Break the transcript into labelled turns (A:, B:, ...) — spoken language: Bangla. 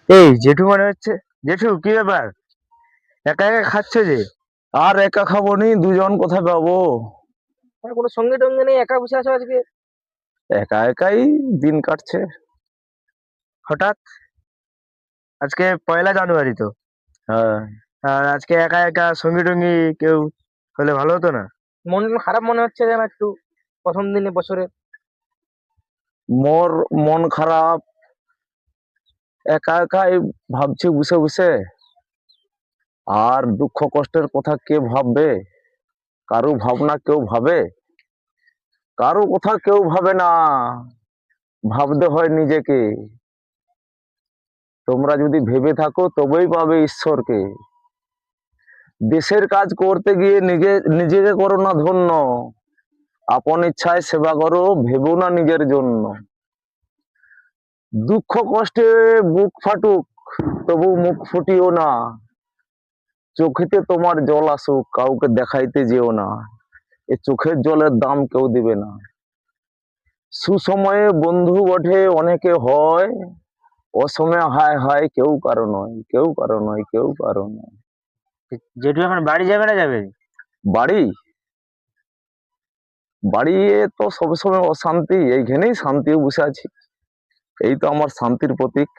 A: এই জেঠু মনে হচ্ছে। জেঠু কি ব্যাপার, একা একা খাচ্ছ যে?
B: আর একা খাবো নি, দুজন কোথায় পাবো?
A: কোনো সঙ্গে টঙ্গে নেই, একা বসে আছো আজকে
B: একা একাই দিন কাটছে।
A: হঠাৎ? আজকে 1লা জানুয়ারি তো।
B: হ্যাঁ।
A: আর আজকে একা একা সঙ্গী টঙ্গী কেউ হলে ভালো হতো না? মন খারাপ মনে হচ্ছে যেন একটু, প্রথম দিনে বছরে।
B: মোর মন খারাপ, একা একাই ভাবছি বসে বসে। আর দুঃখ কষ্টের কথা কে ভাববে? কারো ভাবনা কেউ ভাবে? কারো কথা কেউ ভাবে না, ভাবতে হয় নিজেকে। তোমরা যদি ভেবে থাকো তবেই পাবে ঈশ্বরকে। দেশের কাজ করতে গিয়ে নিজেকে করো না ধন্য, আপন ইচ্ছায় সেবা করো, ভেবো না নিজের জন্য। দুঃখ কষ্টে বুক ফাটুক, তবু মুখ ফুটিও না। চোখেতে তোমার জল আসুক, কাউকে দেখাইতে যেও না। এ চোখের জলের দাম কেউ দিবে না। সুসময়ে বন্ধু বটে অনেকে হয়, অসময়ে হায় হায় কেউ কারো নয়, কেউ কারো নয়, কেউ কারো নয়।
A: জেঠু এখন বাড়ি যাবে না যাবে?
B: বাড়ি? বাড়ি তো সবসময় অশান্তি, এইখানেই শান্তিও বসে আছি। এই তো আমার শান্তির প্রতীক।